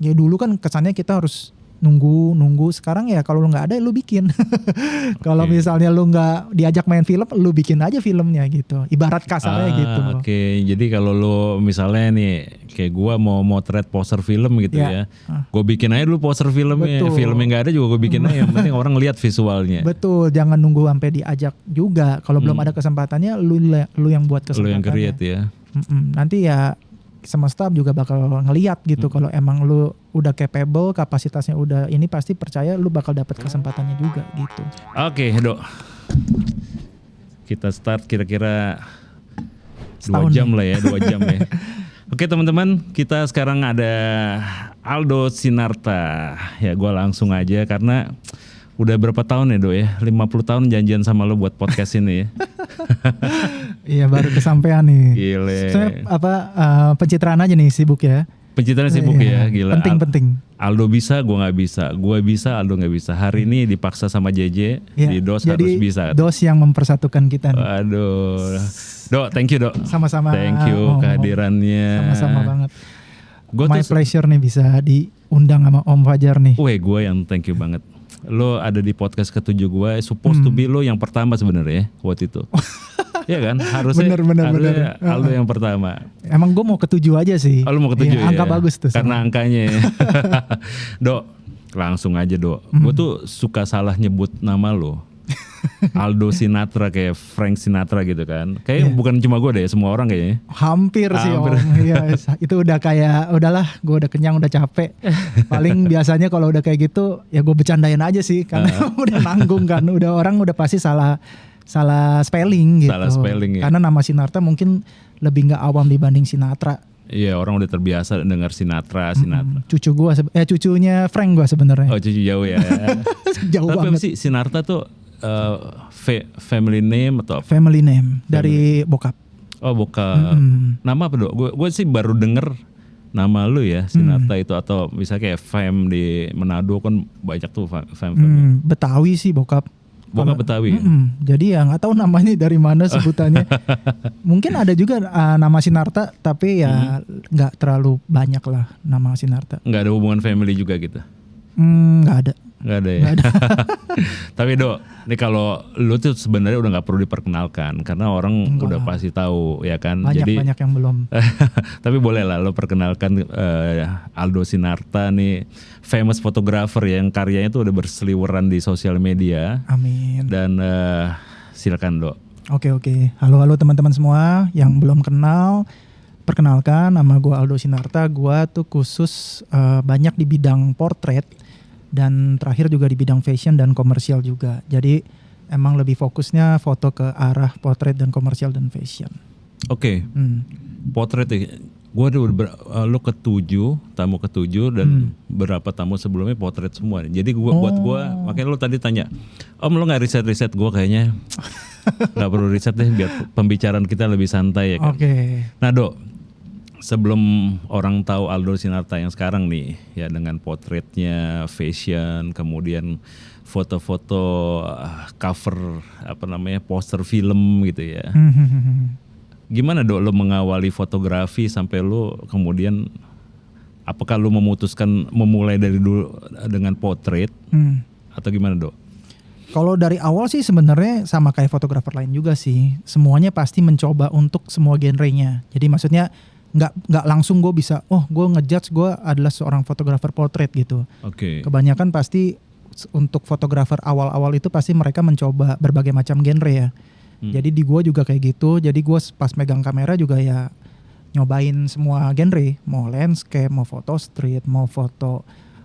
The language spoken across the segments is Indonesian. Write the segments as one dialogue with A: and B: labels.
A: Ya dulu kan kesannya kita harus nunggu. Sekarang ya kalau lu nggak ada lu bikin. Kalau misalnya lu nggak diajak main film, lu bikin aja filmnya gitu. Ibarat kasarnya gitu.
B: Oke. Jadi kalau lu misalnya nih kayak gua mau motret poster film gitu ya. Gue bikin aja dulu poster filmnya.
A: Betul.
B: Filmnya nggak ada juga gue bikin aja. Yang penting orang lihat visualnya.
A: Betul. Jangan nunggu sampai diajak juga. Kalau belum ada kesempatannya, lu yang buat
B: Lu yang
A: kesempatannya.
B: create ya.
A: Nanti ya semesta juga bakal ngeliat gitu. Kalau emang lu udah capable, kapasitasnya udah ini, pasti percaya lu bakal dapet kesempatannya juga gitu.
B: Oke, Dok. Kita start kira-kira 2
A: Setahun
B: jam
A: nih.
B: lah ya, 2 jam ya. Oke teman-teman, kita sekarang ada Aldo Sinarta. Ya gue langsung aja karena udah berapa tahun ya Dok ya? 50 tahun janjian sama lo buat podcast ini ya.
A: Iya baru kesampean nih.
B: Gile.
A: Saya pencitraan aja nih, sibuk ya.
B: Pencitraan sibuk ya, gila.
A: Penting.
B: Aldo bisa, gue nggak bisa. Gue bisa, Aldo nggak bisa. Hari ini dipaksa sama JJ,
A: Ya,
B: di DOS
A: jadi
B: harus bisa.
A: DOS yang mempersatukan kita nih.
B: Aduh, Dok, thank you Dok.
A: Sama-sama.
B: Thank you kehadirannya.
A: Sama-sama banget.
B: Gua
A: My
B: tuh,
A: pleasure nih bisa diundang sama Om Fajar nih.
B: gue yang thank you banget. Lo ada di podcast ke-7 gue, supposed to be lo yang pertama sebenarnya waktu itu. Iya kan? Harusnya
A: Bener.
B: Aldo yang pertama.
A: Emang gue mau ketujuh aja sih.
B: Oh, lo mau ke-7 ya?
A: Angka bagus tuh.
B: Karena angkanya ya. Dok, langsung aja Dok. Gue tuh suka salah nyebut nama lo. Aldo Sinatra kayak Frank Sinatra gitu kan. Kayak bukan cuma gue deh, semua orang kayaknya.
A: Hampir sih Om. Iya, itu udah kayak udahlah, gue udah kenyang, udah capek. Paling biasanya kalau udah kayak gitu ya gue bercandain aja sih karena udah nanggung kan. Udah orang udah pasti salah spelling gitu.
B: Salah spelling ya.
A: Karena nama Sinarta mungkin lebih nggak awam dibanding Sinatra.
B: Iya, orang udah terbiasa dengar Sinatra.
A: Cucu gue, cucunya Frank gue sebenarnya.
B: Oh, cucu jauh ya.
A: Jauh
B: Tapi
A: banget.
B: apa sih Sinarta tuh family name atau apa?
A: Family name dari bokap.
B: Oh, bokap. Nama apa Dok? Gue sih baru denger nama lu ya, Sinarta itu, atau misalnya kayak fam di Manado kan banyak tuh fam.
A: Betawi sih bokap.
B: Bokap Betawi.
A: Jadi ya nggak tahu namanya dari mana sebutannya. Mungkin ada juga nama Sinarta, tapi ya nggak terlalu banyak lah nama Sinarta.
B: Nggak ada hubungan family juga gitu?
A: Nggak ada.
B: Nggak ada ya. Tapi Dok, ini kalau lu tuh sebenarnya udah nggak perlu diperkenalkan karena orang udah pasti tahu ya kan.
A: Banyak yang belum.
B: Tapi boleh lah lo perkenalkan Aldo Sinarta nih, famous photographer yang karyanya tuh udah berseliweran di sosial media.
A: Amin.
B: Dan silakan Dok.
A: Oke. Halo teman-teman semua yang belum kenal. Perkenalkan, nama gue Aldo Sinarta. Gue tuh khusus banyak di bidang portrait dan terakhir juga di bidang fashion dan komersial juga. Jadi emang lebih fokusnya foto ke arah portrait dan komersial dan fashion.
B: Oke. Portrait ya. Gue lo tamu ke-7 dan berapa tamu sebelumnya portrait semua. Jadi buat gue, makanya lo tadi tanya, Om lo nggak riset gue kayaknya nggak perlu riset deh biar pembicaraan kita lebih santai ya kan.
A: Oke.
B: Nah Dok, sebelum orang tahu Aldo Sinarta yang sekarang nih ya dengan potretnya, fashion, kemudian foto-foto cover poster film gitu ya. Gimana Dok lo mengawali fotografi sampai lo kemudian apakah lo memutuskan memulai dari dulu dengan potret atau gimana Dok?
A: Kalau dari awal sih sebenarnya sama kayak fotografer lain juga sih. Semuanya pasti mencoba untuk semua genrenya. Jadi maksudnya nggak langsung gue bisa, gue ngejudge gue adalah seorang fotografer portrait gitu.
B: Oke.
A: Kebanyakan pasti untuk fotografer awal-awal itu pasti mereka mencoba berbagai macam genre ya. Jadi di gue juga kayak gitu. Jadi gue pas megang kamera juga ya nyobain semua genre. Mau landscape, mau foto street, mau foto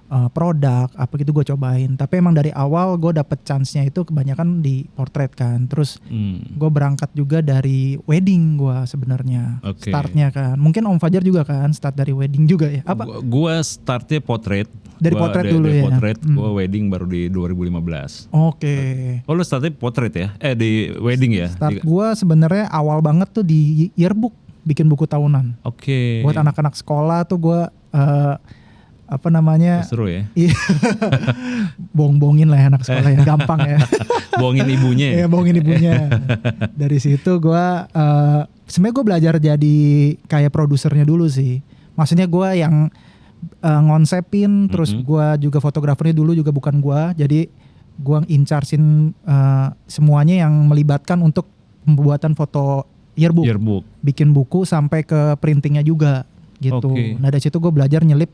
A: produk, apa gitu gue cobain. Tapi emang dari awal gue dapet chance-nya itu kebanyakan di portrait kan. Terus gue berangkat juga dari wedding gue sebenarnya.
B: Okay.
A: Startnya kan. Mungkin Om Fajar juga kan start dari wedding juga ya. Apa?
B: Gue startnya portrait.
A: Dari potret dulu ya.
B: Potret, gue wedding baru di 2015.
A: Oke.
B: Oh lu startnya potret ya? Di wedding ya?
A: Start gue sebenarnya awal banget tuh di yearbook, bikin buku tahunan.
B: Oke.
A: Buat anak-anak sekolah tuh gue
B: seru ya?
A: Iya. Bohong-bohongin lah ya anak sekolah ya, gampang ya.
B: Bohongin ibunya.
A: Iya, bohongin ibunya. Dari situ gue sebenarnya gue belajar jadi kayak produsernya dulu sih. Maksudnya gue yang ngonsepin, terus gue juga fotografernya dulu juga bukan gue, jadi gue in-charge-in semuanya yang melibatkan untuk pembuatan foto yearbook, bikin buku sampai ke printingnya juga gitu. Nah dari situ gue belajar nyelip,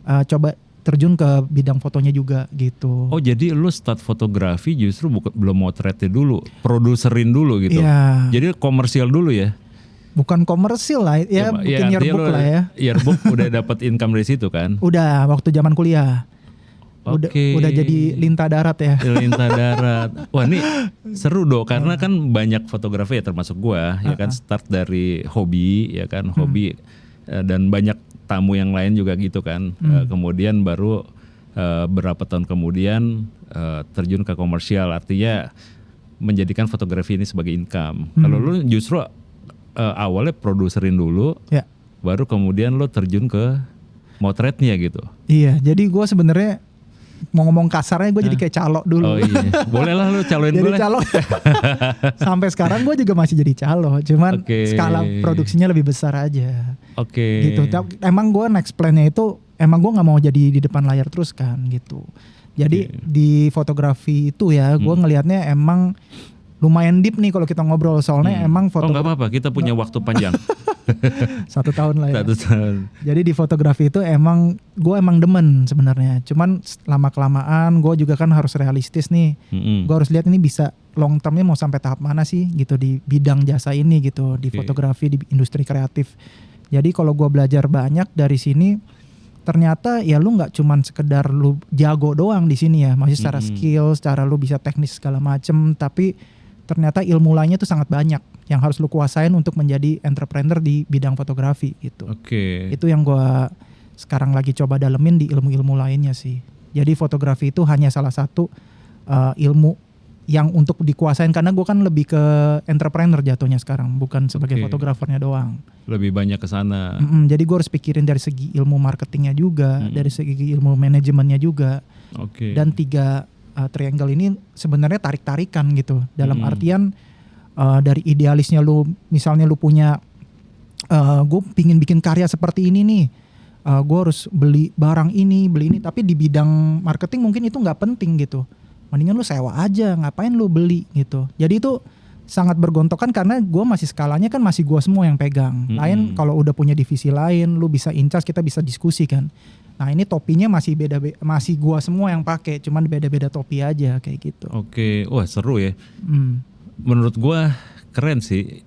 A: coba terjun ke bidang fotonya juga gitu.
B: Oh jadi lu start fotografi justru belum motretnya dulu, produserin dulu gitu.
A: Iya.
B: Jadi komersial dulu ya?
A: Bukan komersil lah, ya bikin yearbook lah ya.
B: Yearbook udah dapat income dari situ kan?
A: Udah, waktu zaman kuliah. Udah jadi lintah darat ya.
B: Lintah darat. Wah ini seru dong, karena kan banyak fotografi ya termasuk gua, ya kan start dari hobi, ya kan hobi dan banyak tamu yang lain juga gitu kan. Kemudian baru berapa tahun kemudian terjun ke komersial, artinya menjadikan fotografi ini sebagai income. Kalau lu justru awalnya produserin dulu, baru kemudian lo terjun ke motretnya gitu.
A: Iya, jadi gue sebenarnya mau ngomong kasarnya gue jadi kayak calo dulu.
B: Oh iya, boleh lah lo caloin gue.
A: Jadi calo. Sampai sekarang gue juga masih jadi calo, cuman skala produksinya lebih besar aja. Gitu. Emang gue next plan-nya itu, emang gue nggak mau jadi di depan layar terus kan gitu. Jadi di fotografi itu ya, gue ngelihatnya emang lumayan deep nih kalau kita ngobrol, soalnya emang foto.
B: Oh nggak apa-apa, kita punya waktu panjang.
A: 1 tahun lah ya.
B: 1 tahun.
A: Jadi di fotografi itu gue emang demen sebenarnya. Cuman lama kelamaan gue juga kan harus realistis nih. Gue harus lihat ini bisa long termnya mau sampai tahap mana sih gitu di bidang jasa ini gitu, di fotografi, di industri kreatif. Jadi kalau gue belajar banyak dari sini, ternyata ya lu nggak cuman sekedar lu jago doang di sini ya, masih secara skill, secara lu bisa teknis segala macem, tapi ternyata ilmu lainnya tuh sangat banyak yang harus lu kuasain untuk menjadi entrepreneur di bidang fotografi gitu. Itu yang gue sekarang lagi coba dalemin di ilmu-ilmu lainnya sih. Jadi fotografi itu hanya salah satu ilmu yang untuk dikuasain, karena gue kan lebih ke entrepreneur jatuhnya sekarang, bukan sebagai fotografernya doang.
B: Lebih banyak ke sana.
A: Jadi gue harus pikirin dari segi ilmu marketingnya juga, dari segi ilmu manajemennya juga. Dan 3 triangle ini sebenarnya tarik-tarikan gitu. Dalam artian dari idealisnya lu, misalnya lu punya gue pingin bikin karya seperti ini nih, gue harus beli barang ini, beli ini, tapi di bidang marketing mungkin itu nggak penting gitu. Mendingan lu sewa aja, ngapain lu beli gitu. Jadi itu sangat bergontokan karena gue masih skalanya kan masih gue semua yang pegang. Lain kalau udah punya divisi lain, lu bisa in-charge, kita bisa diskusi kan. Nah ini topinya masih beda, masih gua semua yang pakai, cuman beda-beda topi aja kayak gitu.
B: Wah seru ya. Menurut gua keren sih,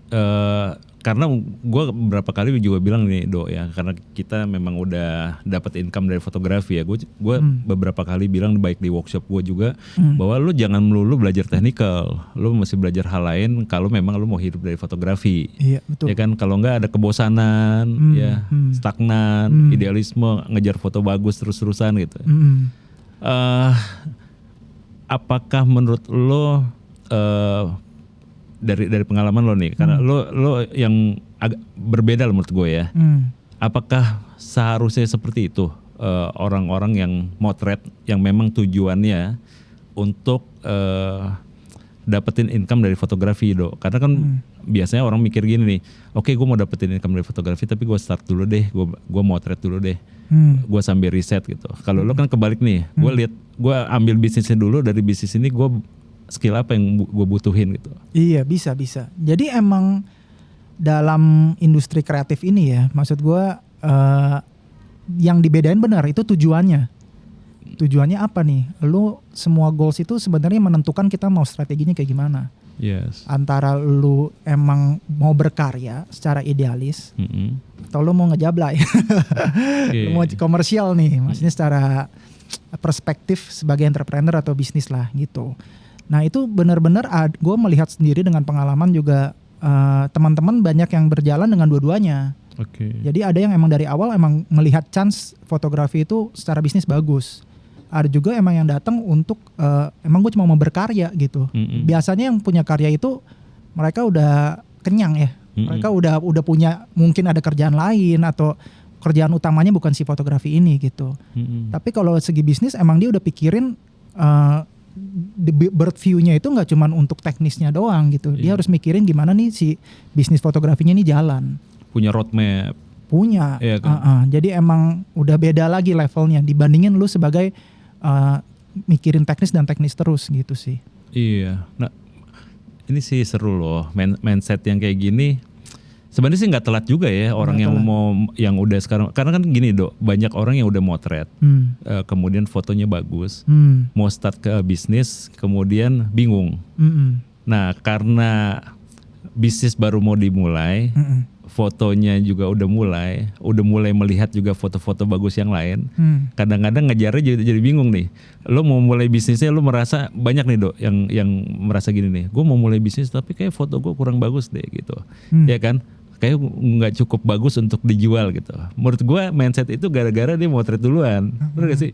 B: karena gua beberapa kali juga bilang nih Do ya, karena kita memang udah dapat income dari fotografi ya. Gua beberapa kali bilang baik di workshop gua juga bahwa lu jangan melulu belajar teknikal, lu masih belajar hal lain kalau memang lu mau hidup dari fotografi.
A: Iya betul.
B: Ya kan, kalau nggak ada kebosanan, ya stagnan, idealisme, ngejar foto bagus terus-terusan gitu. Apakah menurut lo dari pengalaman lo nih, karena lo yang agak berbeda menurut gue ya, apakah seharusnya seperti itu orang-orang yang motret yang memang tujuannya untuk dapetin income dari fotografi Do? Karena kan biasanya orang mikir gini nih, oke, gue mau dapetin income dari fotografi tapi gue start dulu deh, gue motret dulu deh, gue sambil riset gitu. Kalau lo kan kebalik nih, gue ambil bisnisnya dulu, dari bisnis ini gue skill apa yang gue butuhin gitu. Iya
A: bisa. Jadi emang dalam industri kreatif ini ya, maksud gue yang dibedain benar itu tujuannya. Tujuannya apa nih? Lu semua goals itu sebenarnya menentukan kita mau strateginya kayak gimana. Antara lu emang mau berkarya secara idealis, atau lu mau ngejablay. Lu mau komersial nih, maksudnya secara perspektif sebagai entrepreneur atau bisnis lah gitu. Nah itu benar-benar gue melihat sendiri dengan pengalaman juga, teman-teman banyak yang berjalan dengan dua-duanya. Jadi ada yang emang dari awal emang melihat chance fotografi itu secara bisnis bagus. Ada juga emang yang datang untuk emang gue cuma mau berkarya gitu. Biasanya yang punya karya itu mereka udah kenyang ya. Mereka udah punya, mungkin ada kerjaan lain atau kerjaan utamanya bukan si fotografi ini gitu. Tapi kalau segi bisnis emang dia udah pikirin the bird view-nya itu nggak cuman untuk teknisnya doang gitu. Dia harus mikirin gimana nih si bisnis fotografinya ini jalan.
B: Punya roadmap.
A: Punya.
B: Iya kan?
A: Jadi emang udah beda lagi levelnya dibandingin lu sebagai mikirin teknis dan teknis terus gitu sih.
B: Iya. Nah, ini sih seru loh, mindset yang kayak gini. Sebenarnya sih nggak telat juga ya orang yang yang udah sekarang, karena kan gini Dok, banyak orang yang udah motret, kemudian fotonya bagus, mau start ke bisnis, kemudian bingung. Nah karena bisnis baru mau dimulai, fotonya juga udah mulai melihat juga foto-foto bagus yang lain. Kadang-kadang ngejarnya jadi bingung nih. Lo mau mulai bisnisnya, lo merasa banyak nih Dok yang merasa gini nih. Gue mau mulai bisnis tapi kayak foto gue kurang bagus deh gitu, ya kan? Kayak nggak cukup bagus untuk dijual gitu. Menurut gue mindset itu gara-gara dia motret duluan, bener gak sih?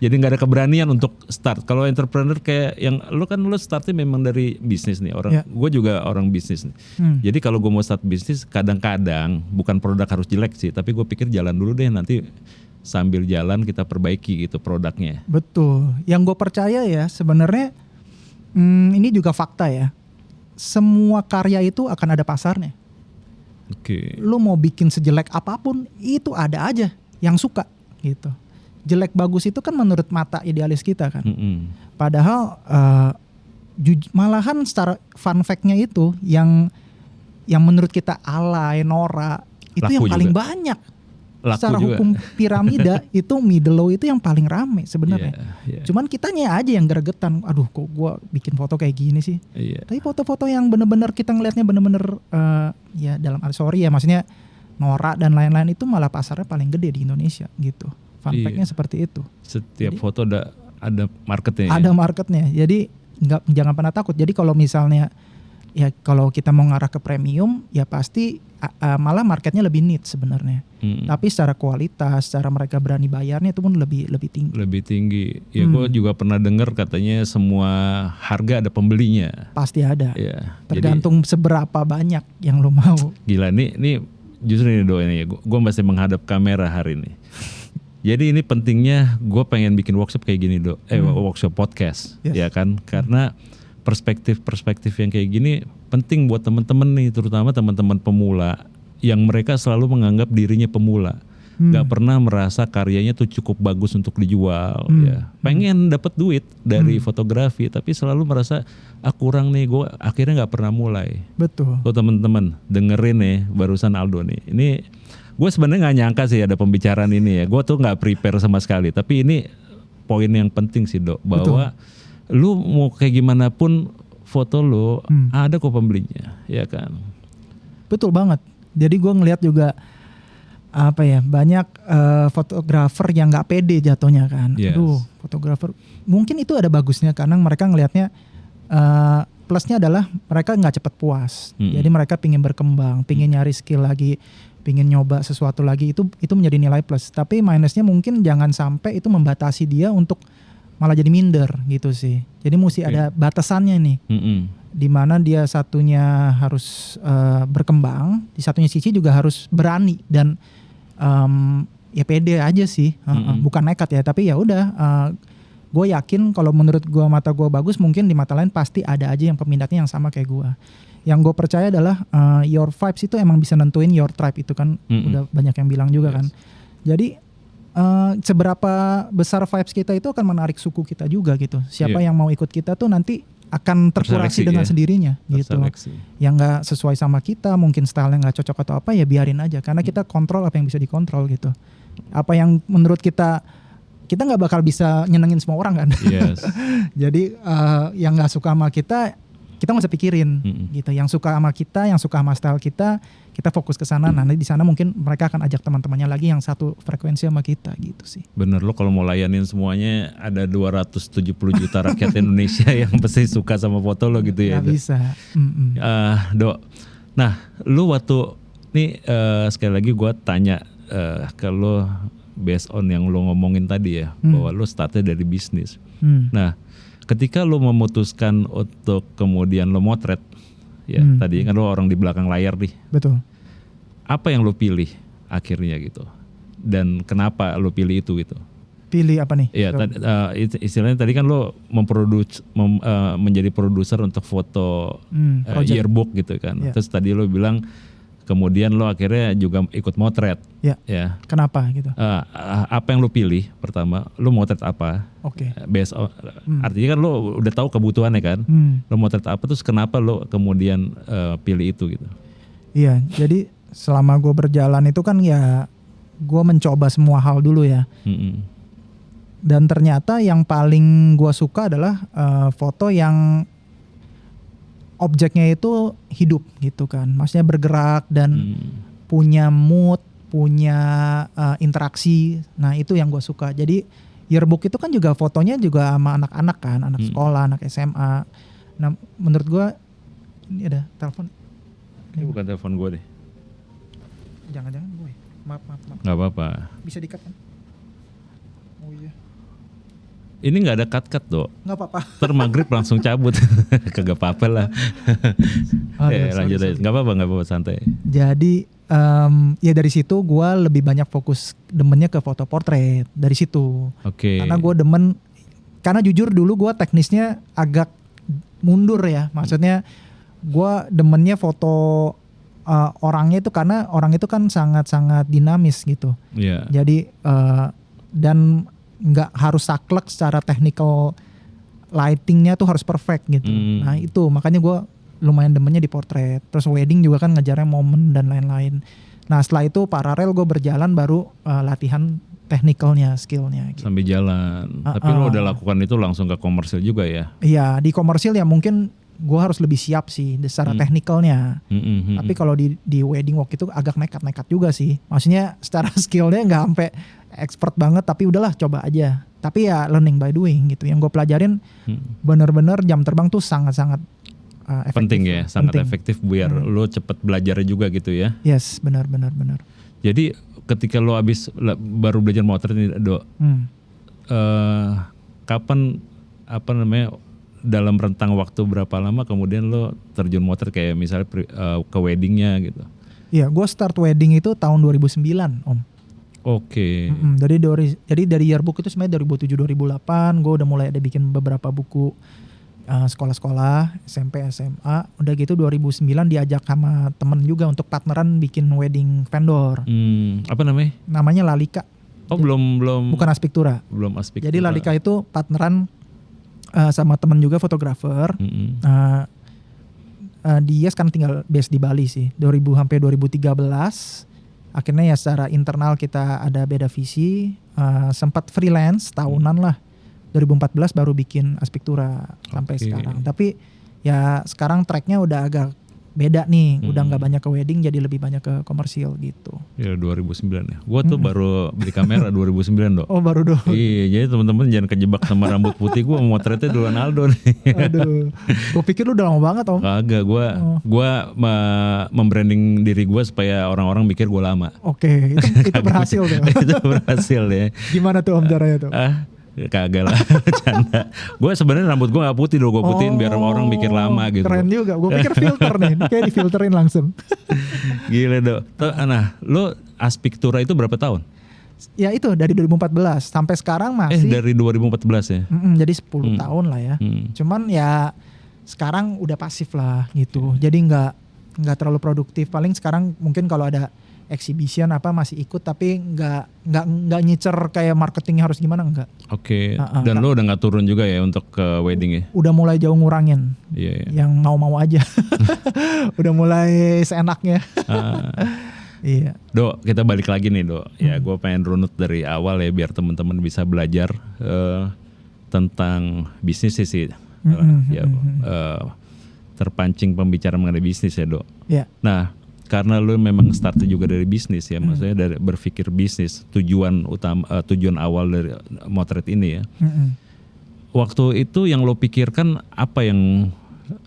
B: Jadi nggak ada keberanian untuk start. Kalau entrepreneur kayak yang lo startnya memang dari bisnis nih orang. Gue juga orang bisnis nih. Jadi kalau gue mau start bisnis, kadang-kadang bukan produk harus jelek sih, tapi gue pikir jalan dulu deh, nanti sambil jalan kita perbaiki gitu produknya.
A: Betul. Yang gue percaya ya sebenarnya ini juga fakta ya. Semua karya itu akan ada pasarnya.
B: Oke.
A: Lu mau bikin sejelek apapun itu ada aja yang suka gitu. Jelek bagus itu kan menurut mata idealis kita kan. Padahal malahan secara fun fact-nya itu yang menurut kita alay, norak itu
B: laku
A: yang paling
B: juga.
A: banyak.
B: Laku
A: secara
B: juga.
A: hukum piramida itu middle low itu yang paling rame sebenarnya.
B: Yeah.
A: Cuman kitanya aja yang gregetan. Aduh kok gue bikin foto kayak gini sih. Tapi foto-foto yang bener-bener kita ngelihatnya bener-bener ya dalam sorry ya maksudnya norak dan lain-lain itu malah pasarnya paling gede di Indonesia gitu. Fun fact-nya seperti itu.
B: Setiap foto ada marketnya.
A: Ada marketnya. Jadi jangan pernah takut. Jadi kalau misalnya ya kalau kita mau ngarah ke premium ya pasti malah marketnya lebih niche sebenarnya. Tapi secara kualitas, secara mereka berani bayarnya itu pun lebih tinggi. Lebih tinggi.
B: Ya gue juga pernah dengar katanya semua harga ada pembelinya.
A: Pasti ada.
B: Ya,
A: tergantung seberapa banyak yang lo mau.
B: Gila nih justru ini doa ini ya. Gue masih menghadap kamera hari ini. Jadi ini pentingnya gue pengen bikin workshop kayak gini Dok. Workshop podcast, ya kan? Karena perspektif yang kayak gini penting buat teman-teman nih, terutama teman-teman pemula yang mereka selalu menganggap dirinya pemula. Gak pernah merasa karyanya tuh cukup bagus untuk dijual. Ya. Pengen dapat duit dari fotografi, tapi selalu merasa kurang nih, gue akhirnya gak pernah mulai.
A: Betul.
B: Tuh teman-teman dengerin nih barusan Aldo nih. Ini gue sebenarnya nggak nyangka sih ada pembicaraan ini ya. Gue tuh nggak prepare sama sekali. Tapi ini poin yang penting sih Dok, bahwa lu mau kayak gimana pun foto lu ada kok pembelinya, ya kan?
A: Betul banget. Jadi gue ngelihat juga apa ya banyak fotografer yang nggak pede jatuhnya kan. Aduh fotografer mungkin itu ada bagusnya karena mereka ngelihatnya plusnya adalah mereka nggak cepat puas. Jadi mereka pingin berkembang, pingin nyari skill lagi, pingin nyoba sesuatu lagi, itu menjadi nilai plus. Tapi minusnya mungkin jangan sampai itu membatasi dia untuk malah jadi minder gitu sih. Jadi mesti ada batasannya nih. Di mana dia satunya harus berkembang, di satunya sisi juga harus berani dan ya pede aja sih. Bukan nekat ya, tapi ya udah. Gue yakin kalau menurut gue mata gue bagus, mungkin di mata lain pasti ada aja yang peminatnya yang sama kayak gue. Yang gue percaya adalah your vibes itu emang bisa nentuin your tribe itu kan. Udah banyak yang bilang juga kan. Jadi seberapa besar vibes kita itu akan menarik suku kita juga gitu. Siapa yang mau ikut kita tuh nanti akan terkurasi dengan sendirinya gitu. Yang gak sesuai sama kita, mungkin stylenya gak cocok atau apa ya biarin aja. Karena kita kontrol apa yang bisa dikontrol gitu. Apa yang menurut kita gak bakal bisa nyenengin semua orang kan. Jadi yang gak suka sama kita gak usah pikirin gitu. Yang suka sama kita, yang suka sama style kita fokus ke sana. Nanti di sana mungkin mereka akan ajak teman-temannya lagi yang satu frekuensi sama kita gitu sih. Bener,
B: lo kalau mau layanin semuanya ada 270 juta rakyat Indonesia yang pasti suka sama foto lo gitu ya.
A: Gak bisa.
B: Dok, nah lo waktu ini sekali lagi gue tanya ke lo based on yang lo ngomongin tadi ya, bahwa lo startnya dari bisnis. Nah, ketika lo memutuskan untuk kemudian lo motret, ya tadi kan lo orang di belakang layar nih.
A: Betul.
B: Apa yang lo pilih akhirnya gitu? Dan kenapa lo pilih itu gitu?
A: Pilih apa nih?
B: Ya, istilahnya tadi kan lo menjadi produser untuk foto yearbook gitu kan. Terus tadi lo bilang kemudian lo akhirnya juga ikut motret.
A: Ya.
B: Ya.
A: Kenapa gitu?
B: Apa yang lo pilih pertama? Lo motret apa?
A: Oke.
B: Artinya kan lo udah tahu kebutuhannya kan? Lo motret apa terus kenapa lo kemudian pilih itu gitu?
A: Iya, jadi selama gue berjalan itu kan ya gue mencoba semua hal dulu ya. Dan ternyata yang paling gue suka adalah foto yang objeknya itu hidup gitu kan, maksudnya bergerak dan punya mood, punya interaksi. Nah itu yang gue suka. Jadi yearbook itu kan juga fotonya juga sama anak-anak kan, anak sekolah, anak SMA. Nah menurut gue ini ada telepon.
B: Ini bukan telepon gue deh.
A: Jangan-jangan gue. Maaf.
B: Gak apa-apa.
A: Bisa di-cut kan? Oh iya.
B: Ini nggak ada cut Dok.
A: Nggak apa-apa.
B: Ntar maghrib langsung cabut. Kagak apa-apa lah. Lanjut aja. Nggak apa-apa santai.
A: Jadi ya dari situ gue lebih banyak fokus demennya ke foto portrait dari situ.
B: Oke.
A: Karena gue demen, karena jujur dulu gue teknisnya agak mundur ya. Maksudnya gue demennya foto orangnya itu karena orang itu kan sangat-sangat dinamis gitu.
B: Iya.
A: Jadi dan nggak harus saklek secara technical, lightingnya tuh harus perfect gitu. Nah itu makanya gue lumayan demennya di portrait. Terus wedding juga kan ngejarnya momen dan lain-lain. Nah setelah itu paralel gue berjalan baru latihan technicalnya, skillnya gitu.
B: Sambil jalan. Tapi lo udah lakukan itu langsung ke komersil juga ya?
A: Iya, di komersil ya mungkin gue harus lebih siap sih secara technicalnya. Tapi kalau di wedding walk itu agak nekat-nekat juga sih. Maksudnya secara skillnya nggak sampai expert banget, tapi udahlah coba aja. Tapi ya learning by doing gitu. Yang gue pelajarin bener-bener jam terbang tuh sangat-sangat efektif.
B: Penting ya, sangat efektif biar lo cepet belajar juga gitu ya.
A: Yes, benar.
B: Jadi ketika lo baru belajar motret nih Dok, kapan dalam rentang waktu berapa lama kemudian lo terjun motret kayak misalnya ke weddingnya gitu?
A: Iya, gue start wedding itu tahun 2009 Om.
B: Oke.
A: Jadi dari yearbook itu sebenarnya 2007-2008 gue udah mulai ada bikin beberapa buku sekolah-sekolah SMP SMA. Udah gitu 2009 diajak sama temen juga untuk partneran bikin wedding vendor.
B: Apa namanya?
A: Namanya Lalika.
B: Oh belum.
A: Bukan Aspiktura.
B: Belum Aspiktura.
A: Jadi Lalika itu partneran sama temen juga fotografer. Dia sekarang tinggal base di Bali sih. 2000 sampai 2013. Akhirnya ya secara internal kita ada beda visi, sempat freelance tahunan lah. 2014 baru bikin Aspiktura sampai sekarang. Tapi ya sekarang tracknya udah agak beda nih, udah nggak banyak ke wedding, jadi lebih banyak ke komersil gitu.
B: Ya 2009 ya. Gua tuh baru beli kamera 2009 Dok.
A: Oh baru dong.
B: Iya, jadi teman-teman jangan kejebak sama rambut putih. Gua motretnya duluan Aldo nih.
A: Aduh, gue pikir lu udah lama banget Om.
B: Kagak, gua membranding diri gua supaya orang-orang mikir gua lama.
A: Oke, itu berhasil tuh.
B: Itu berhasil ya.
A: Gimana tuh Om caranya tuh?
B: Kagak lah, bercanda. Gue sebenarnya rambut gue gak putih dong, gue putihin biar orang mikir lama gitu.
A: Keren juga, gue pikir filter nih, kayak difilterin langsung.
B: Gila Dok. Nah, lo Aspiktura itu berapa tahun?
A: Ya itu dari 2014 sampai sekarang masih.
B: Dari 2014 ya?
A: Jadi 10 tahun lah ya. Cuman ya sekarang udah pasif lah gitu. Jadi nggak terlalu produktif. Paling sekarang mungkin kalau ada exhibition apa masih ikut, tapi nggak nyicer kayak marketingnya harus gimana, enggak.
B: Oke. Dan lo udah nggak turun juga ya untuk ke wedding ya?
A: Udah mulai jauh ngurangin.
B: Iya.
A: Yang mau aja. Udah mulai seenaknya. Iya.
B: Dok, kita balik lagi nih Dok. Ya gue pengen runut dari awal ya biar teman-teman bisa belajar tentang bisnis sih. Terpancing pembicaraan mengenai bisnis ya Dok.
A: Iya.
B: Nah, karena lu memang start juga dari bisnis ya, maksudnya dari berpikir bisnis, tujuan awal dari motret ini ya. Waktu itu yang lo pikirkan apa yang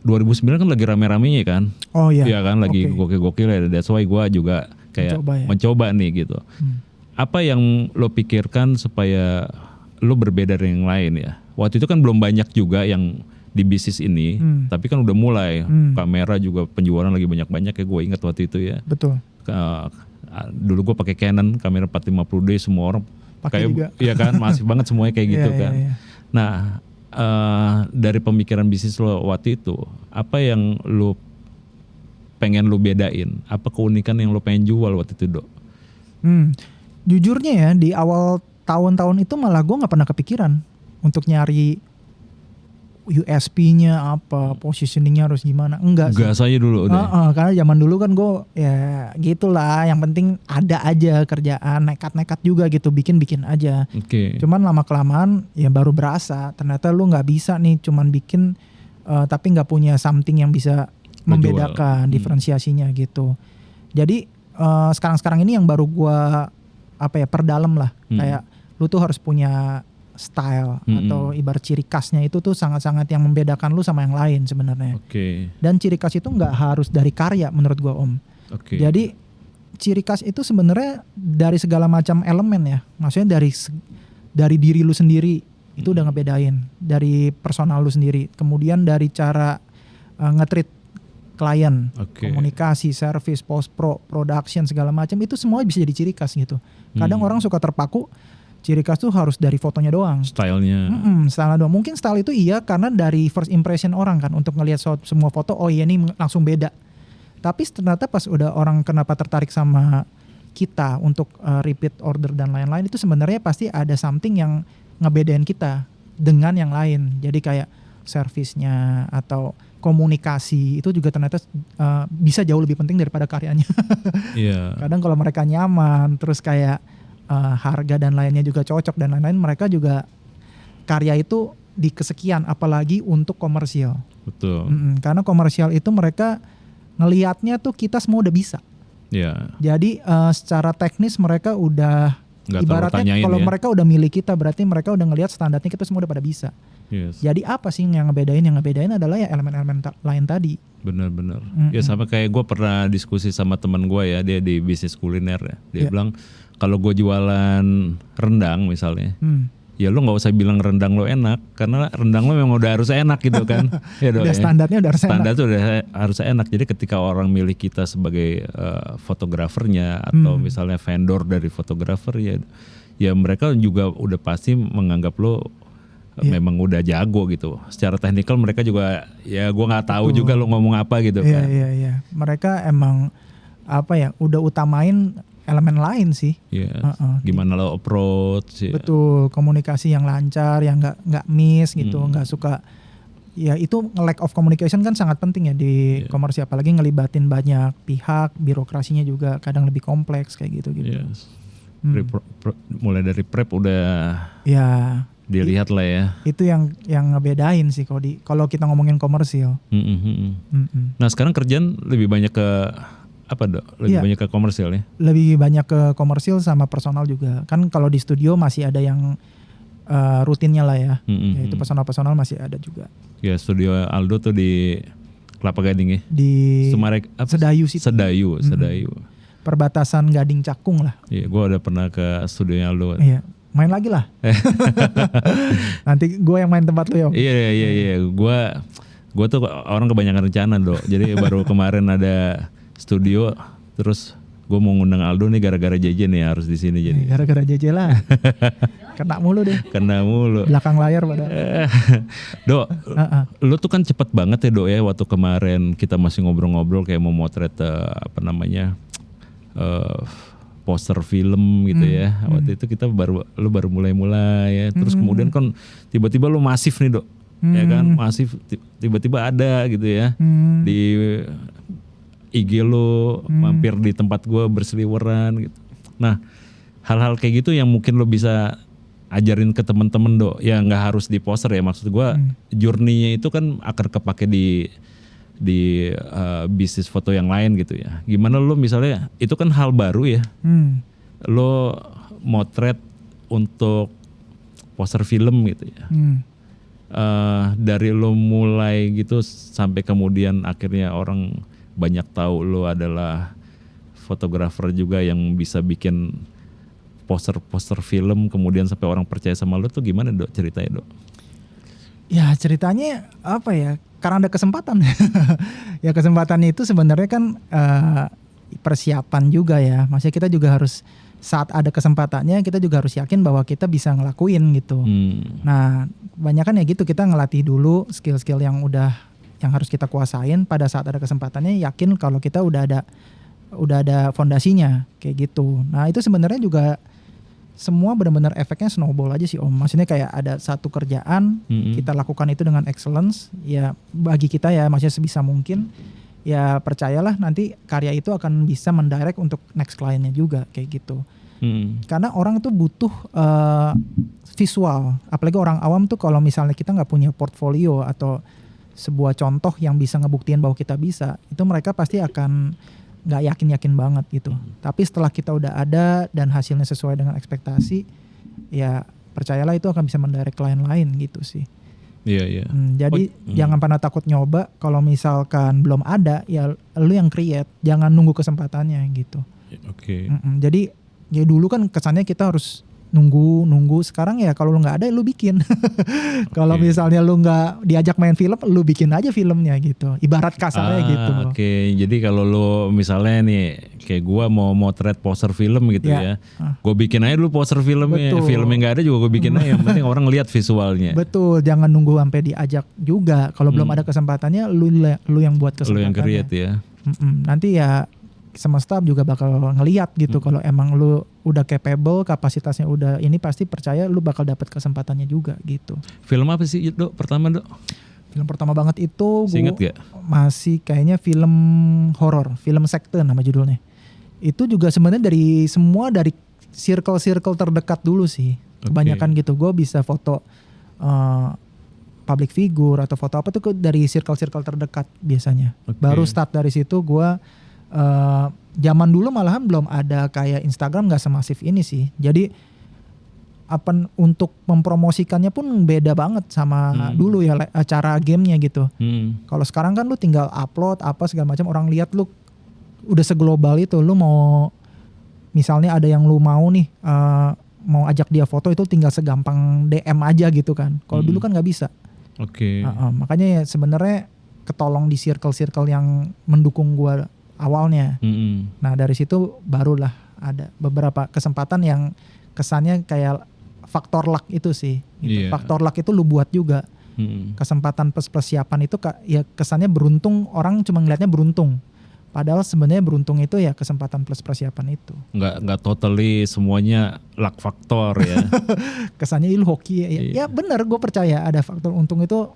B: 2009 kan lagi rame-ramenya kan?
A: Oh iya.
B: Iya kan lagi gokil-gokil ya. That's why gue juga kayak mencoba nih gitu. Apa yang lo pikirkan supaya lo berbeda dari yang lain ya? Waktu itu kan belum banyak juga yang di bisnis ini, tapi kan udah mulai kamera juga penjualan lagi banyak-banyak ya, gue ingat waktu itu ya.
A: Betul.
B: Dulu gue pakai Canon kamera 450D, semua orang
A: pakai juga.
B: Iya kan, masih banget semuanya kayak gitu kan. Iya. Nah dari pemikiran bisnis lo waktu itu, apa yang lo pengen lu bedain? Apa keunikan yang lu pengen jual waktu itu, Dok?
A: Jujurnya ya di awal tahun-tahun itu malah gue nggak pernah kepikiran untuk nyari USP-nya apa, positioningnya harus gimana, enggak sih.
B: Gas aja dulu udah.
A: Karena zaman dulu kan gue ya gitulah, yang penting ada aja kerjaan, nekat-nekat juga gitu, bikin aja.
B: Oke.
A: Cuman lama kelamaan ya baru berasa ternyata lu nggak bisa nih cuman bikin tapi nggak punya something yang bisa membedakan diferensiasinya gitu. Jadi sekarang ini yang baru gue perdalam lah, kayak lu tuh harus punya style atau ibarat ciri khasnya itu tuh sangat-sangat yang membedakan lu sama yang lain sebenarnya.
B: Oke.
A: Dan ciri khas itu nggak harus dari karya menurut gua Om.
B: Oke.
A: Jadi ciri khas itu sebenarnya dari segala macam elemen ya. Maksudnya dari diri lu sendiri itu udah ngebedain, dari personal lu sendiri. Kemudian dari cara nge-treat klien, komunikasi, service, post pro, production segala macam itu semua bisa jadi ciri khas gitu. Kadang orang suka terpaku ciri khas tuh harus dari fotonya doang.
B: Stylenya.
A: Style doang. Mungkin style itu iya karena dari first impression orang kan untuk ngelihat semua foto, oh iya ini langsung beda. Tapi ternyata pas udah orang kenapa tertarik sama kita untuk repeat order dan lain-lain, itu sebenarnya pasti ada something yang ngebedain kita dengan yang lain. Jadi kayak servisnya atau komunikasi itu juga ternyata bisa jauh lebih penting daripada karyanya.
B: Iya.
A: Kadang kalau mereka nyaman, terus kayak harga dan lainnya juga cocok dan lain-lain, mereka juga karya itu di kesekian, apalagi untuk komersial.
B: Betul.
A: Karena komersial itu mereka ngelihatnya tuh kita semua udah bisa.
B: Iya.
A: Jadi secara teknis mereka udah
B: Nggak
A: ibaratnya kalau
B: ya.
A: mereka udah milih kita berarti mereka udah ngelihat standarnya kita semua udah pada bisa.
B: Yes.
A: Jadi apa sih yang ngebedain? Yang ngebedain adalah ya elemen-elemen lain tadi.
B: Benar-benar. Ya sama kayak gue pernah diskusi sama teman gue ya, dia di bisnis kuliner ya. Dia bilang kalau gue jualan rendang misalnya, ya lo nggak usah bilang rendang lo enak, karena rendang lo memang udah harus enak gitu kan. Ya
A: udah standarnya udah harus
B: standar
A: enak.
B: tuh udah harus enak. Jadi ketika orang milih kita sebagai fotografernya atau misalnya vendor dari fotografer ya mereka juga udah pasti menganggap lo memang udah jago gitu. Secara teknikal mereka juga ya gue nggak tahu juga lo ngomong apa gitu kan.
A: Iya. Mereka emang udah utamain elemen lain sih.
B: Yes. Gimana lo approach? Ya.
A: Betul, komunikasi yang lancar, yang nggak miss gitu, nggak suka. Ya itu lack of communication kan sangat penting ya di komersial, apalagi ngelibatin banyak pihak, birokrasinya juga kadang lebih kompleks kayak gitu.
B: Yes. Mulai dari prep udah.
A: Ya.
B: Dilihat lah ya.
A: Itu yang ngebedain sih kalau kita ngomongin komersial.
B: Nah sekarang kerjaan lebih banyak ke apa Dok? Lebih banyak ke komersial ya?
A: Lebih banyak ke komersial sama personal juga. Kan kalau di studio masih ada yang rutinnya lah ya. Yaitu personal masih ada juga. Ya
B: studio Aldo tuh di Kelapa Gading ya?
A: Di
B: Sumarek,
A: Sedayu sih.
B: Sedayu.
A: Perbatasan Gading Cakung lah.
B: Iya, gue udah pernah ke studionya Aldo.
A: Iya. Main lagi lah. Nanti gue yang main tempat lu ya.
B: Iya. Gue tuh orang kebanyakan rencana Dok. Jadi baru kemarin ada studio, terus gue mau ngundang Aldo nih gara-gara JJ nih harus di sini jadi.
A: Gara-gara JJ lah. Kena mulu deh. Belakang layar pada.
B: Dok, lu tuh kan cepet banget ya Dok ya, waktu kemarin kita masih ngobrol-ngobrol kayak mau motret poster film gitu ya. Waktu itu kita lu baru mulai ya. Terus kemudian kan tiba-tiba lu masif nih Dok. Ya kan, masif tiba-tiba ada gitu ya. Di IG lu mampir di tempat gua berseliweran gitu. Nah, hal-hal kayak gitu yang mungkin lu bisa ajarin ke temen-temen Dok. Ya nggak harus di poster ya, maksud gua journey-nya itu kan akan kepake di bisnis foto yang lain gitu ya. Gimana lo misalnya, itu kan hal baru ya. Lo motret untuk poster film gitu ya. Dari lo mulai gitu sampai kemudian akhirnya orang banyak tahu lo adalah fotografer juga yang bisa bikin poster film, kemudian sampai orang percaya sama lo tuh gimana Dok ceritanya Dok?
A: Ya ceritanya apa ya? Karena ada kesempatan. Ya kesempatan itu sebenarnya kan persiapan juga ya. Maksudnya kita juga harus saat ada kesempatannya kita juga harus yakin bahwa kita bisa ngelakuin gitu. Nah, kebanyakan ya gitu kita ngelatih dulu skill-skill yang udah yang harus kita kuasain pada saat ada kesempatannya, yakin kalau kita udah ada fondasinya kayak gitu. Nah itu sebenarnya juga semua benar-benar efeknya snowball aja sih Om. Maksudnya kayak ada satu kerjaan, kita lakukan itu dengan excellence, ya bagi kita ya maksudnya sebisa mungkin, ya percayalah nanti karya itu akan bisa mendirect untuk next kliennya juga kayak gitu. Karena orang itu butuh visual, apalagi orang awam tuh kalau misalnya kita nggak punya portfolio atau sebuah contoh yang bisa ngebuktiin bahwa kita bisa, itu mereka pasti akan nggak yakin banget gitu. Tapi setelah kita udah ada dan hasilnya sesuai dengan ekspektasi, ya percayalah itu akan bisa mendirect klien lain gitu sih.
B: Iya.
A: Jadi jangan pernah takut nyoba. Kalau misalkan belum ada, ya lu yang create, jangan nunggu kesempatannya gitu.
B: Oke.
A: Jadi ya dulu kan kesannya kita harus nunggu. Sekarang ya kalau lu nggak ada lu bikin. Kalau misalnya lu nggak diajak main film, lu bikin aja filmnya gitu. Ibarat kasarnya gitu.
B: Oke. Jadi kalau lu misalnya nih kayak gua mau motret poster film gitu ya. Gue bikin aja dulu poster filmnya.
A: Betul.
B: Filmnya nggak ada juga gue bikin aja. Yang penting orang lihat visualnya.
A: Betul. Jangan nunggu sampai diajak juga. Kalau belum ada kesempatannya, lu yang buat kesempatannya.
B: Lu yang create ya.
A: Nanti ya semesta juga bakal ngeliat gitu. Kalau emang lu udah capable, kapasitasnya udah ini, pasti percaya lu bakal dapat kesempatannya juga gitu.
B: Film apa sih Dok pertama Dok?
A: Film pertama banget itu
B: Ingat gak?
A: Masih kayaknya film horor, film sekte nama judulnya. Itu juga sebenarnya dari circle terdekat dulu sih. Kebanyakan gitu. Gue bisa foto public figure atau foto apa tuh dari circle terdekat biasanya. Baru start dari situ gue zaman dulu malahan belum ada kayak Instagram, nggak semasif ini sih. Jadi untuk mempromosikannya pun beda banget sama dulu ya cara gamenya gitu. Kalau sekarang kan lu tinggal upload apa segala macam, orang lihat lu udah seglobal itu. Lu mau misalnya ada yang lu mau nih mau ajak dia foto, itu tinggal segampang DM aja gitu kan. Kalau dulu kan nggak bisa. Makanya ya sebenarnya ketolong di circle yang mendukung gua awalnya. Nah dari situ barulah ada beberapa kesempatan yang kesannya kayak faktor luck itu sih gitu. Faktor luck itu lu buat juga. Kesempatan persiapan itu ya kesannya beruntung, orang cuma ngeliatnya beruntung, padahal sebenarnya beruntung itu ya kesempatan plus persiapan itu.
B: Nggak totally semuanya luck faktor ya.
A: Kesannya lu hoki ya bener, gue percaya ada faktor untung itu.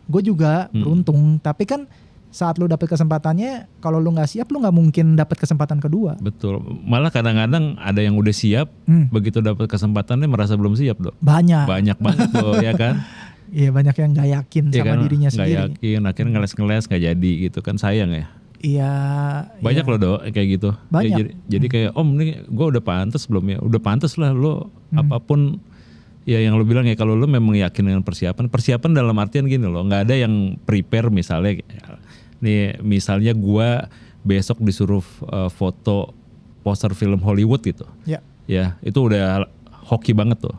A: Gue juga beruntung, tapi kan saat lu dapet kesempatannya, kalau lu nggak siap, lu nggak mungkin dapet kesempatan kedua.
B: Betul. Malah kadang-kadang ada yang udah siap, begitu dapet kesempatannya merasa belum siap Dok.
A: Banyak
B: banget tuh ya kan.
A: Iya, banyak yang nggak yakin sama dirinya sendiri.
B: Nggak yakin, akhirnya ngeles nggak jadi gitu kan, sayang ya.
A: Iya.
B: Banyak loh Dok kayak gitu.
A: Banyak.
B: Ya, jadi kayak Om nih, gue udah pantas belum ya? Udah pantas lah lo apapun. Ya yang lo bilang ya, kalau lo memang yakin dengan persiapan dalam artian gini loh, nggak ada yang prepare misalnya. Nih misalnya gue besok disuruh foto poster film Hollywood gitu. Ya itu udah hoki banget tuh.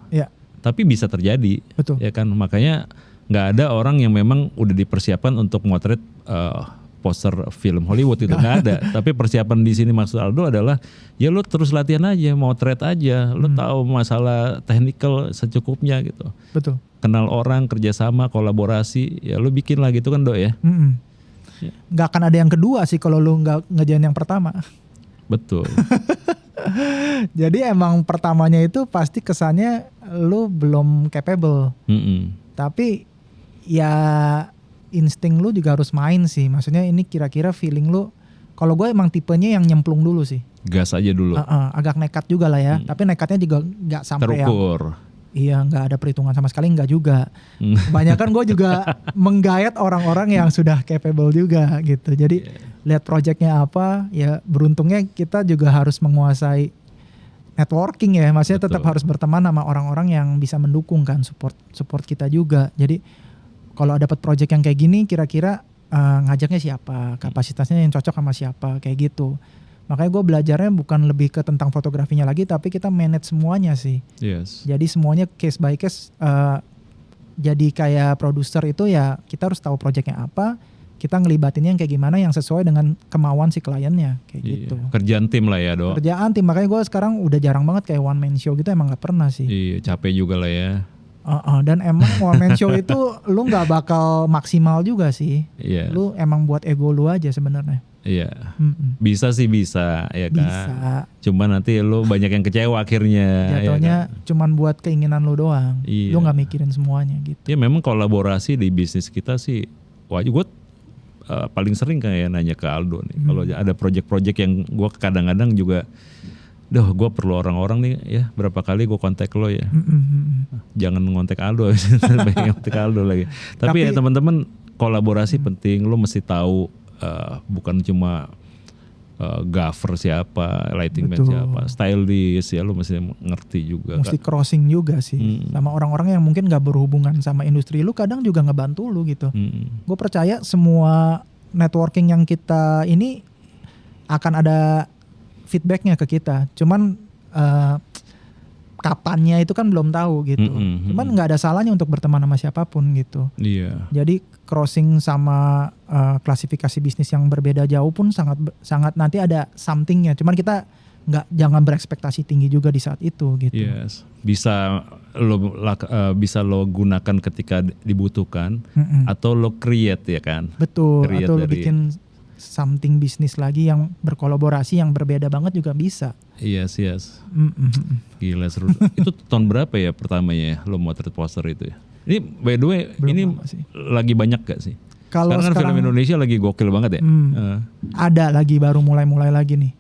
B: Tapi bisa terjadi.
A: Betul.
B: Ya kan, makanya nggak ada orang yang memang udah dipersiapkan untuk motret poster film Hollywood itu, nggak ada. Tapi persiapan di sini maksud Aldo adalah ya lo terus latihan aja, motret aja. Lo tahu masalah technical secukupnya gitu.
A: Betul.
B: Kenal orang, kerjasama, kolaborasi, ya lo bikin lah gitu kan Dok ya.
A: Nggak akan ada yang kedua sih kalau lu nggak ngejalan yang pertama.
B: Betul.
A: Jadi emang pertamanya itu pasti kesannya lu belum capable. Tapi ya insting lu juga harus main sih. Maksudnya ini kira-kira feeling lu. Kalau gue emang tipenya yang nyemplung dulu sih.
B: Gas aja dulu.
A: Agak nekat juga lah ya. Tapi nekatnya juga nggak sampai
B: terukur.
A: Iya, nggak ada perhitungan sama sekali, nggak juga. Banyakan gue juga menggayat orang-orang yang sudah capable juga gitu. Jadi lihat projectnya apa, ya beruntungnya kita juga harus menguasai networking ya. Maksudnya tetap harus berteman sama orang-orang yang bisa mendukung kan, support kita juga. Jadi kalau dapat project yang kayak gini, kira-kira ngajaknya siapa, kapasitasnya yang cocok sama siapa, kayak gitu. Makanya gue belajarnya bukan lebih ke tentang fotografinya lagi, tapi kita manage semuanya sih. Jadi semuanya case by case. Jadi kayak produser itu ya kita harus tahu projectnya apa, kita ngelibatinnya yang kayak gimana yang sesuai dengan kemauan si kliennya kayak gitu.
B: Kerjaan tim lah ya Dok.
A: Kerjaan tim, makanya gue sekarang udah jarang banget kayak one man show gitu, emang gak pernah sih.
B: Iya, capek juga lah ya.
A: Dan emang one man show itu lu nggak bakal maksimal juga sih.
B: Iya.
A: Lu emang buat ego lu aja sebenarnya.
B: Iya. Bisa sih bisa ya kan.
A: Bisa.
B: Cuma nanti lu banyak yang kecewa akhirnya.
A: Jatuhnya
B: ya kan?
A: cuman buat keinginan lu doang.
B: Iya.
A: Lu nggak mikirin semuanya gitu.
B: Ya memang kolaborasi di bisnis kita sih. Wah, gue paling sering kayak nanya ke Aldo nih. Kalau ada project-project yang gue kadang-kadang juga, gue perlu orang-orang nih ya. Berapa kali gue kontak lo ya. Jangan ngontek Aldo, banyak ngontek Aldo lagi. Tapi ya teman-teman, kolaborasi penting. Lo mesti tahu bukan cuma gaffer siapa, lighting man siapa, stylist ya, lo mesti ngerti juga.
A: Mesti crossing juga sih sama orang-orang yang mungkin gak berhubungan sama industri lu, kadang juga ngebantu lu gitu. Gue percaya semua networking yang kita ini akan ada feedbacknya ke kita. Cuman kapannya itu kan belum tahu gitu. Cuman nggak ada salahnya untuk berteman sama siapapun gitu.
B: Iya.
A: Jadi crossing sama klasifikasi bisnis yang berbeda jauh pun sangat nanti ada somethingnya. Cuman kita jangan berekspektasi tinggi juga di saat itu gitu.
B: Yes. Bisa lo gunakan ketika dibutuhkan atau lo create ya kan.
A: Betul. Create atau lo bikin something bisnis lagi yang berkolaborasi yang berbeda banget juga bisa.
B: Yes. Gila seru. Itu tahun berapa ya pertamanya ya lo motret poster itu ya? Ini by the way ini lagi banyak gak sih? Karena film Indonesia lagi gokil banget ya.
A: Ada lagi baru mulai lagi nih.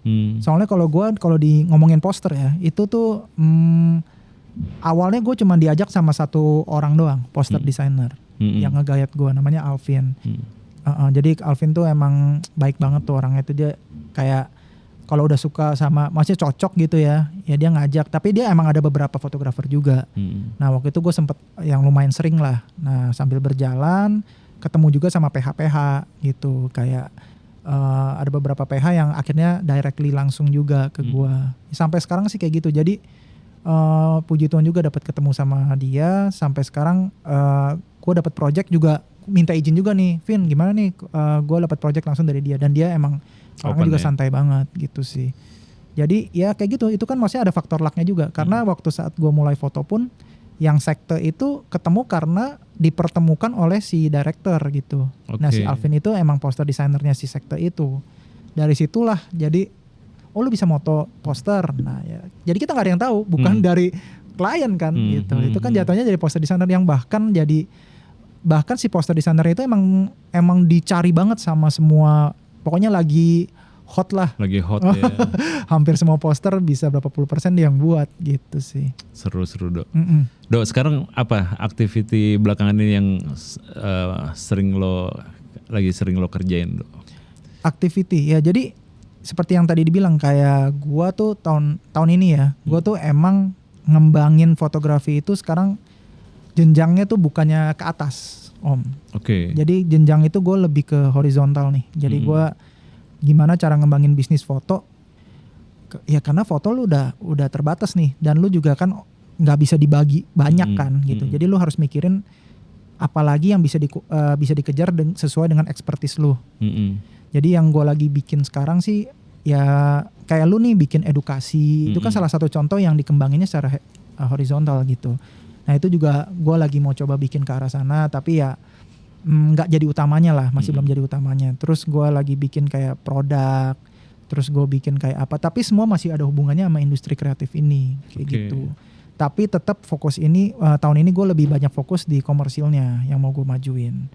A: Soalnya kalau di ngomongin poster ya, itu tuh awalnya gue cuma diajak sama satu orang doang, poster designer yang ngegayat gue, namanya Alvin. Jadi Alvin tuh emang baik banget tuh orangnya, itu dia kayak kalau udah suka sama, maksudnya cocok gitu ya dia ngajak. Tapi dia emang ada beberapa fotografer juga. Nah waktu itu gue sempet yang lumayan sering lah. Nah sambil berjalan ketemu juga sama PH-PH gitu, kayak ada beberapa PH yang akhirnya directly langsung juga ke gue. Sampai sekarang sih kayak gitu. Jadi puji Tuhan juga dapat ketemu sama dia. Sampai sekarang gue dapat project juga, minta izin juga nih, Vin gimana nih, gue dapat project langsung dari dia, dan dia emang orangnya juga santai banget gitu sih. Jadi ya kayak gitu, itu kan maksudnya ada faktor lucknya juga, karena waktu saat gue mulai foto pun yang sekte itu ketemu karena dipertemukan oleh si director gitu. Nah si Alvin itu emang poster desainernya si sekte itu. Dari situlah jadi lu bisa moto poster. Nah ya, jadi kita nggak ada yang tahu, bukan dari klien kan gitu. Itu kan jatuhnya jadi poster desainer yang bahkan si poster desainer itu emang dicari banget sama semua, pokoknya lagi hot lah. Lagi hot ya. Hampir semua poster bisa berapa puluh % dia yang buat gitu sih.
B: Seru Dok. Dok, sekarang apa activity belakangan ini yang sering lo kerjain, Dok? Activity
A: ya, jadi seperti yang tadi dibilang, kayak gua tuh tahun ini ya, gua tuh emang ngembangin fotografi itu sekarang jenjangnya tuh bukannya ke atas, Om. Jadi jenjang itu gue lebih ke horizontal nih. Jadi gue gimana cara ngembangin bisnis foto? Ya karena foto lu udah terbatas nih, dan lu juga kan nggak bisa dibagi banyak kan gitu. Jadi lu harus mikirin apalagi yang bisa dikejar sesuai dengan expertise lu. Jadi yang gue lagi bikin sekarang sih ya kayak lu nih bikin edukasi, itu kan salah satu contoh yang dikembanginnya secara horizontal gitu. Nah itu juga gue lagi mau coba bikin ke arah sana, tapi ya nggak jadi utamanya lah, masih belum jadi utamanya. Terus gue lagi bikin kayak produk, terus gue bikin kayak apa, tapi semua masih ada hubungannya sama industri kreatif ini kayak gitu. Tapi tetap fokus ini tahun ini gue lebih banyak fokus di komersilnya yang mau gue majuin.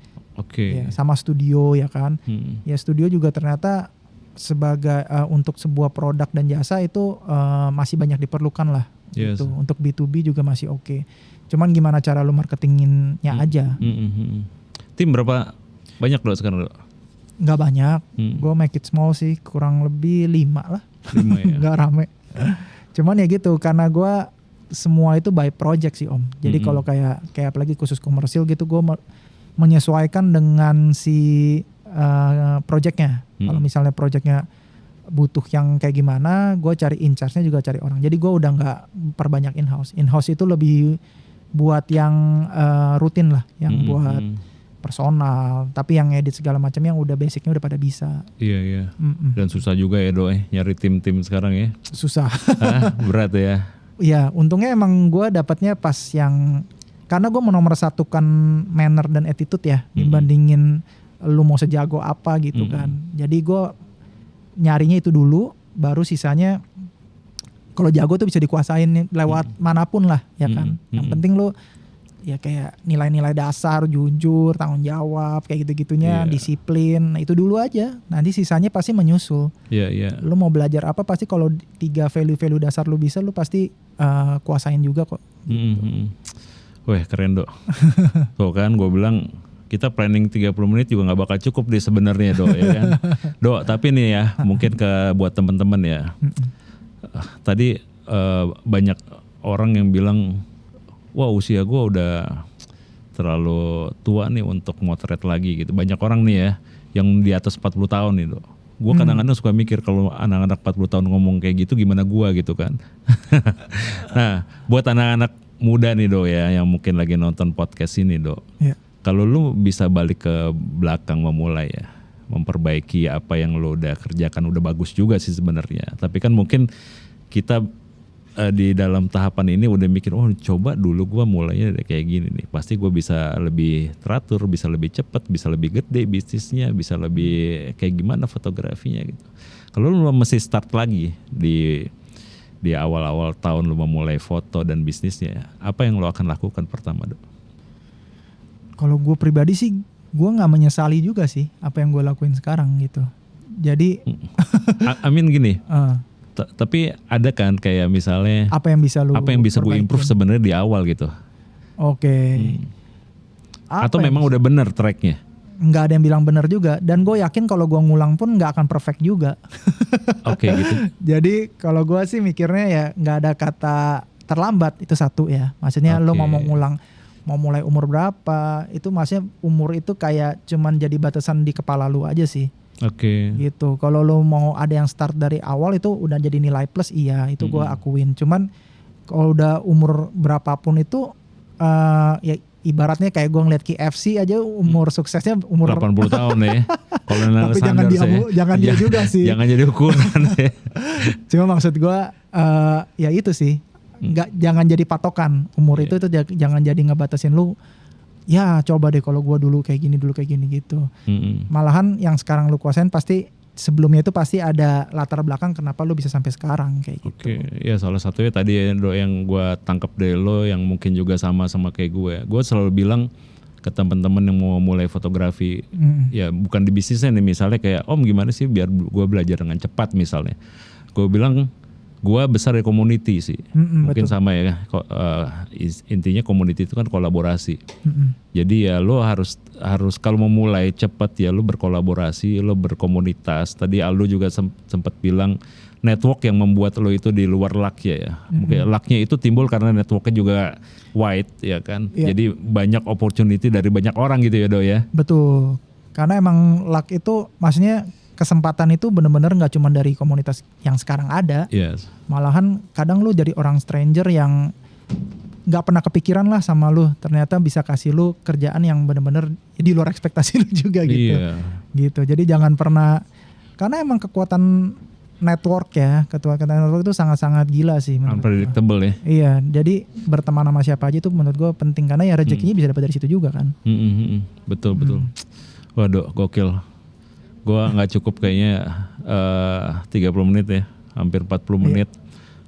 A: Ya, sama studio ya kan. Ya studio juga ternyata sebagai untuk sebuah produk dan jasa itu masih banyak diperlukan lah. Gitu. Untuk B2B juga masih oke. Cuman gimana cara lu marketinginnya aja.
B: Tim berapa banyak Dok sekarang, Dok?
A: Nggak banyak. Gue make it small sih, kurang lebih 5 lah. 5 ya? Nggak rame. Cuman ya gitu, karena gue semua itu by project sih, Om. Jadi kalau kayak apalagi khusus komersil gitu, gue menyesuaikan dengan si projectnya. Kalau misalnya projectnya butuh yang kayak gimana, gue cari in charge-nya juga cari orang. Jadi gue udah nggak perbanyak in-house. In-house itu lebih buat yang rutin lah, yang buat personal. Tapi yang edit segala macam yang udah basicnya udah pada bisa.
B: Iya. Dan susah juga ya Dok nyari tim-tim sekarang ya.
A: Susah.
B: Berat ya.
A: Iya, untungnya emang gue dapatnya pas yang karena gue menomorsatukan manner dan attitude ya dibandingin lu mau sejago apa gitu kan. Jadi gue nyarinya itu dulu, baru sisanya kalau jago tuh bisa dikuasain lewat manapun lah ya kan. Yang penting lu ya kayak nilai-nilai dasar, jujur, tanggung jawab, kayak gitu-gitunya, disiplin. Nah, itu dulu aja. Nanti sisanya pasti menyusul. Lu mau belajar apa pasti kalau 3 value-value dasar lu bisa, lu pasti kuasain juga kok.
B: Weh keren Dok. Tuh kan gue bilang kita planning 30 menit juga gak bakal cukup deh sebenarnya Dok ya kan. Dok tapi nih ya mungkin buat teman-teman ya. Tadi banyak orang yang bilang wah usia gue udah terlalu tua nih untuk motret lagi gitu. Banyak orang nih ya yang di atas 40 tahun nih Dok. Gue kadang-kadang suka mikir kalau anak-anak 40 tahun ngomong kayak gitu gimana gue gitu kan. Nah buat anak-anak muda nih Dok ya yang mungkin lagi nonton podcast ini Dok. Kalau lu bisa balik ke belakang memulai ya, memperbaiki apa yang lu udah kerjakan udah bagus juga sih sebenarnya. Tapi kan mungkin kita di dalam tahapan ini udah mikir oh coba dulu gue mulainya kayak gini nih pasti gue bisa lebih teratur, bisa lebih cepat, bisa lebih gede bisnisnya, bisa lebih kayak gimana fotografinya gitu. Kalau lu mesti start lagi di awal-awal tahun lu memulai foto dan bisnisnya, apa yang lu akan lakukan pertama Dok?
A: Kalau gue pribadi sih gue nggak menyesali juga sih apa yang gue lakuin sekarang gitu. Jadi
B: Amin gini. Tapi ada kan kayak misalnya
A: apa yang bisa
B: gue improve sebenarnya di awal gitu. Atau memang udah bener tracknya?
A: Nggak ada yang bilang bener juga, dan gue yakin kalau gue ngulang pun nggak akan perfect juga.
B: Gitu.
A: Jadi kalau gue sih mikirnya ya nggak ada kata terlambat, itu satu ya. Maksudnya lo mau ngulang, mau mulai umur berapa, itu maksudnya umur itu kayak cuman jadi batasan di kepala lu aja sih. Gitu. Kalau lo mau ada yang start dari awal itu udah jadi nilai plus, iya itu gue akuin. Cuman kalau udah umur berapapun itu ya ibaratnya kayak gue ngeliat KFC aja umur suksesnya umur
B: 80 tahun ya.
A: Tapi jangan dia juga sih.
B: Jangan jadi ukuran ya.
A: Cuma maksud gue ya itu sih. Jangan jadi patokan umur itu jangan jadi ngebatasin lu. Ya coba deh kalau gue dulu kayak gini gitu. Malahan yang sekarang lu kuasain pasti sebelumnya itu pasti ada latar belakang kenapa lu bisa sampai sekarang kayak gitu.
B: Ya salah satunya tadi ya Dok yang gue tangkap dari lo yang mungkin juga sama kayak gue. Gue selalu bilang ke teman-teman yang mau mulai fotografi, ya bukan di bisnisnya nih, misalnya kayak Om gimana sih biar gue belajar dengan cepat misalnya. Gue bilang gue besar dari community sih, mungkin betul. Sama ya. Intinya community itu kan kolaborasi. Jadi ya lo harus kalau mau mulai cepat ya lo berkolaborasi, lo berkomunitas. Tadi Aldo juga sempat bilang network yang membuat lo itu di luar luck ya. Mungkin lucknya itu timbul karena networknya juga wide ya kan. Jadi banyak opportunity dari banyak orang gitu ya Do ya.
A: Betul. Karena emang luck itu maksudnya kesempatan itu benar-benar nggak cuma dari komunitas yang sekarang ada, malahan kadang lu jadi orang stranger yang nggak pernah kepikiran lah sama lu, ternyata bisa kasih lu kerjaan yang benar-benar di luar ekspektasi lu juga gitu. Gitu. Jadi jangan pernah, karena emang kekuatan network itu sangat-sangat gila sih.
B: Unpredictable ya.
A: Iya, jadi berteman sama siapa aja itu menurut gue penting karena ya rezekinya bisa dapat dari situ juga kan.
B: Betul. Waduh, gokil. Gue gak cukup kayaknya 30 menit ya, hampir 40 menit.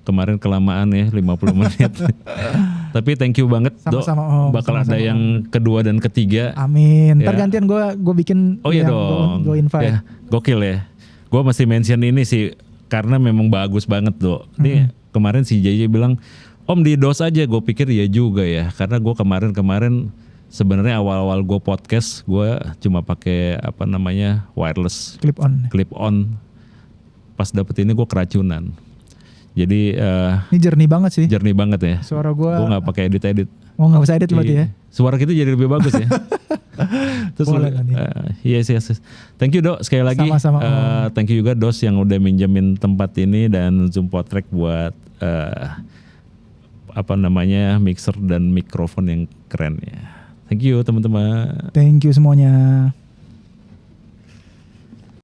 B: Kemarin kelamaan ya 50 menit. Tapi thank you banget
A: sama-sama,
B: Dok. Bakal ada yang kedua dan ketiga.
A: Amin. Ntar gantian gue bikin.
B: Oh iya dong.
A: Gue invite.
B: Ya, gokil ya. Gue mesti mention ini sih karena memang bagus banget Dok. Nih kemarin si JJ bilang Om di dos aja. Gue pikir ya juga ya. Karena gue kemarin sebenarnya awal-awal gue podcast gue cuma pakai wireless clip on. Pas dapet ini gue keracunan. Jadi
A: ini jernih banget sih.
B: Jernih banget ya.
A: Suara gue
B: nggak pakai edit.
A: Oh nggak usah edit berarti ya.
B: Suara kita jadi lebih bagus ya. Terus yes. Thank you Dok sekali lagi.
A: Sama-sama.
B: Thank you juga Dos yang udah minjemin tempat ini dan Zoom Portrait buat mixer dan mikrofon yang keren ya. Thank you teman-teman.
A: Thank you semuanya.